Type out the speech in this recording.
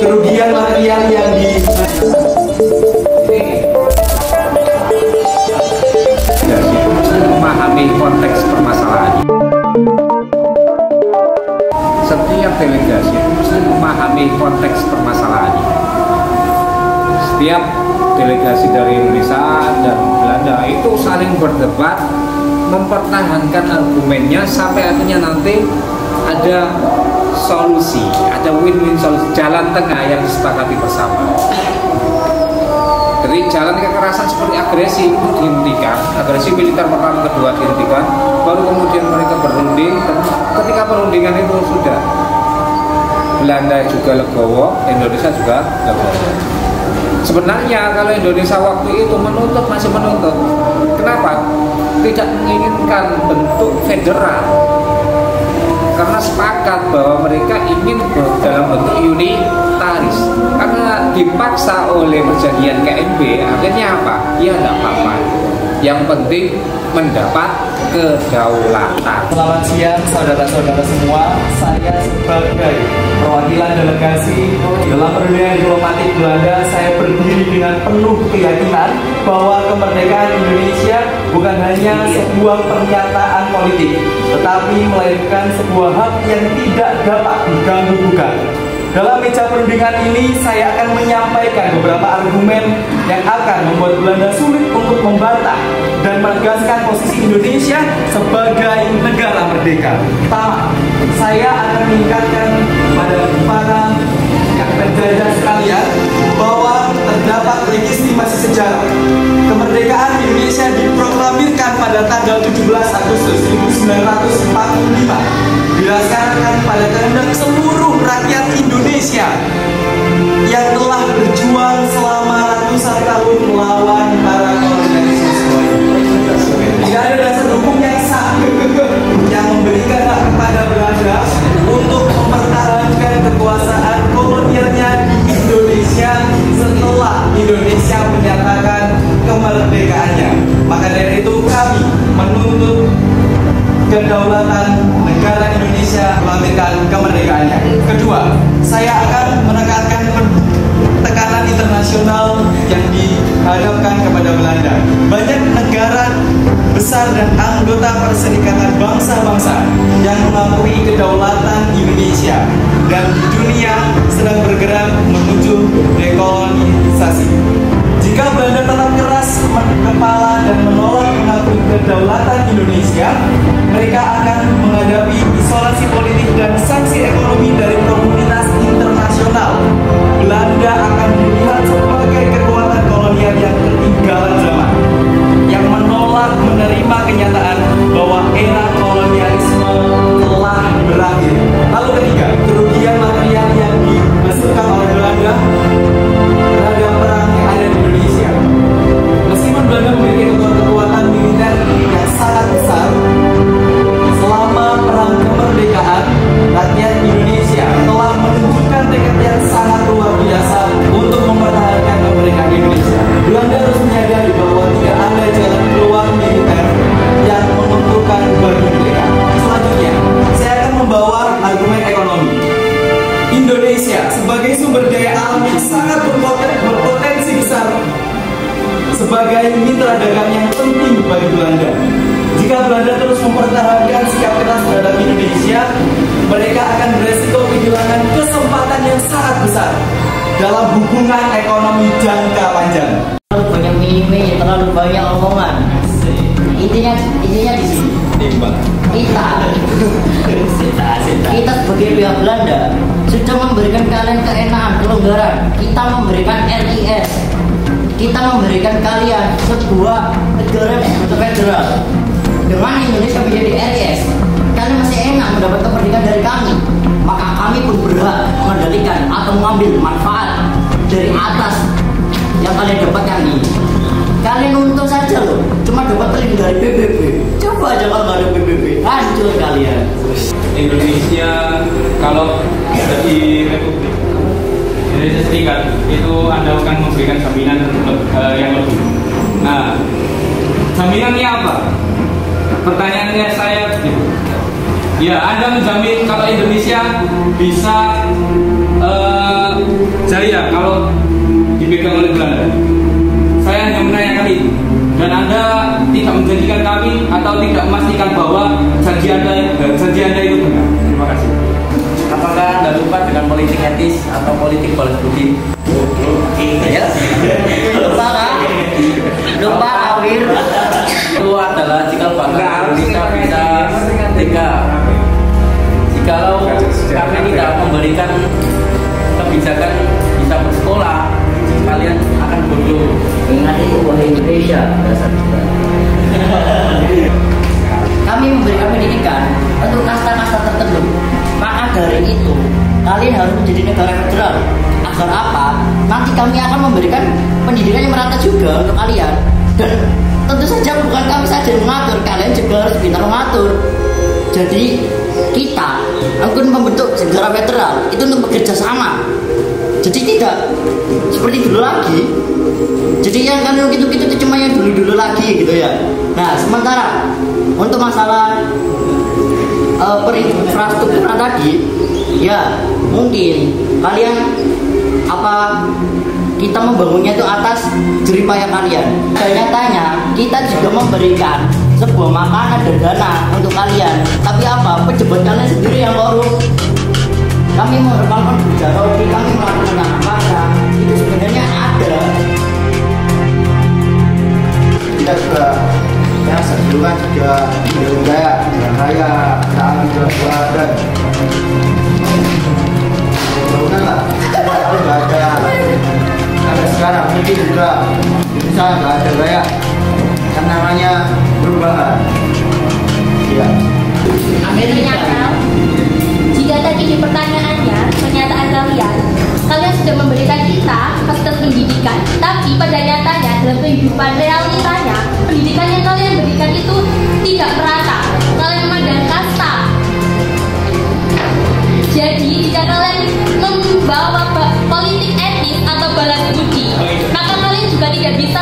kerugian material yang memahami konteks permasalahan. Setiap delegasi mesti memahami konteks permasalahan. Setiap delegasi dari Indonesia dan Belanda itu saling berdebat, mempertahankan argumennya sampai akhirnya nanti ada solusi, ada win-win solusi, jalan tengah yang disepakati bersama. Jadi jalan kekerasan seperti agresi itu dihentikan, agresi militer pertama kedua dihentikan, baru kemudian mereka berunding. Ketika perundingan itu sudah, Belanda juga legowo, Indonesia juga legowo. Sebenarnya kalau Indonesia waktu itu menuntut, masih menuntut. Kenapa? Tidak menginginkan bentuk federal, karena sepakat bahwa mereka ingin dalam bentuk unitaris. Karena dipaksa oleh perjanjian KNB, akhirnya apa? Ya tidak apa-apa. Yang penting mendapat kedaulatan. Selamat siang saudara-saudara semua. Saya sebagai perwakilan delegasi dalam perundingan diplomatik Belanda, saya berdiri dengan penuh keyakinan bahwa kemerdekaan Indonesia bukan hanya sebuah pernyataan politik, tetapi melainkan sebuah hak yang tidak dapat diganggu-gugat. Dalam meja perundingan ini, saya akan menyampaikan beberapa argumen yang akan membuat Belanda sulit untuk membantah dan menegaskan posisi Indonesia sebagai negara merdeka. Pertama, saya akan mengingatkan pada para yang penjajah sekalian bahwa terdapat legitimasi sejarah. Kemerdekaan Indonesia diproklamirkan pada tanggal 17 Agustus 1945. Didasarkan pada kehendak seluruh rakyat Indonesia yang telah berjuang selama ratusan tahun melawan para kolonialisme. Tidak ada dasar hukum yang sah yang memberikan hak kepada Belanda untuk mempertahankan kekuasaan kolonialnya di Indonesia setelah Indonesia menyatakan kemerdekaannya. Maka dari itu kami menuntut kedaulatan negara Indonesia melampirkan kemerdekaannya. Kedua, saya akan menekankan tekanan internasional yang dihadapkan kepada Belanda. Banyak negara besar dan anggota Perserikatan Bangsa-Bangsa yang mengakui kedaulatan Indonesia dan di dunia sedang bergerak menuju dekolonisasi. Jika Belanda tetap keras kepala dan menolak mengakui kedaulatan Indonesia, mereka akan menghadapi isolasi politik dan sanksi ekonomi dari komunitas internasional. Belanda akan dilihat sebagai kekuatan kolonial yang ketinggalan zaman, yang menolak menerima kenyataan bahwa era kolonialisme telah berakhir. Lalu ketiga, kerugian material yang dihasilkan oleh Belanda terhadap perang yang ada di Indonesia. Meskipun Belanda memiliki kekuatan militer yang sangat besar, selama perang kemerdekaan, rakyat Indonesia telah menunjukkan tekad yang sangat luar biasa untuk mempertahankan kemerdekaan Indonesia. Belanda harus menyadari bahwa tidak ada jalan keluar militer yang menentukan bagi mereka. Selanjutnya, saya akan membawa argumen ekonomi. Indonesia sebagai sumber daya alam yang sangat berpotensi besar sebagai mitra dagang yang penting bagi Belanda. Jika Belanda terus mempertahankan sikap keras terhadap Indonesia, mereka akan beresiko kehilangan kesempatan yang sangat besar dalam hubungan ekonomi jangka panjang. Terlalu banyak mimpi, terlalu banyak omongan. Intinya di sini. Kita sebagai pihak Belanda sudah memberikan kalian keenakan, kelonggaran. Kita memberikan RIS. Kita memberikan kalian sebuah negara federal. Dengan Indonesia menjadi RIS, kalian masih enak mendapat kemerdekaan dari kami. Maka kami pun berhak mengendalikan atau mengambil manfaat dari atas yang kalian dapatkan ini. Kalian untung saja loh, cuma dapat terlindung dari PBB. Coba aja kalau nggak ada PBB, hancur kalian. Indonesia kalau di Republik Indonesia Serikat itu Anda akan memberikan jaminan yang lebih. Nah, jaminannya apa? Pertanyaannya saya gitu. Ya, Anda menjamin kalau Indonesia bisa jaya kalau dipegang oleh Belanda. Saya hanya menanyakan itu, dan Anda tidak menjanjikan kami atau tidak memastikan bahwa janji Anda itu benar. Terima kasih. Apakah Anda lupa dengan politik etis atau politik balas budi? Ya. Lupa kan? Lupa Awir. Itu adalah cikal bakal Indonesia bisa tegak. Jikalau kami tidak memberikan kebijakan bisa bersekolah, kalian akan bodoh. Ingat itu wahai Indonesia, dasar kita. Kami memberikan pendidikan untuk kasta-kasta tertentu. Maka dari itu, kalian harus menjadi negara federal. Agar apa? Nanti kami akan memberikan pendidikan yang merata juga untuk kalian. Dan tentu saja bukan kami saja yang mengatur, kalian juga harus pintar mengatur. Jadi kita akan membentuk negara federal itu untuk bekerja sama. Jadi tidak seperti dulu lagi. Jadi yang kan gitu itu cuma yang dulu lagi gitu ya. Nah sementara untuk masalah infrastruktur tadi, ya mungkin kalian kita membangunnya itu atas jeripaya kalian. Dan nyatanya kita juga memberikan sebuah makanan dan dana untuk kalian. Tapi pejabat kalian sendiri yang korup. Kami merupakan bicara roti, kami melakukan apa itu sebenarnya ada. Kita juga ya sebelumnya juga budaya yang kaya kami juga dan bangunan lah kalau nggak ada sampai sekarang mungkin juga bisa nggak ada kayak yang namanya perubahan ya. Amerika. Jika tadi di pertanyaannya pernyataan kalian sudah memberikan kita fasilitas pendidikan, tapi pada nyatanya dalam kehidupan realitanya pendidikan yang kalian berikan itu tidak merata. Kalian memandang kasta. Jadi jika kalian membawa politik etis atau balas budi, maka kalian juga tidak bisa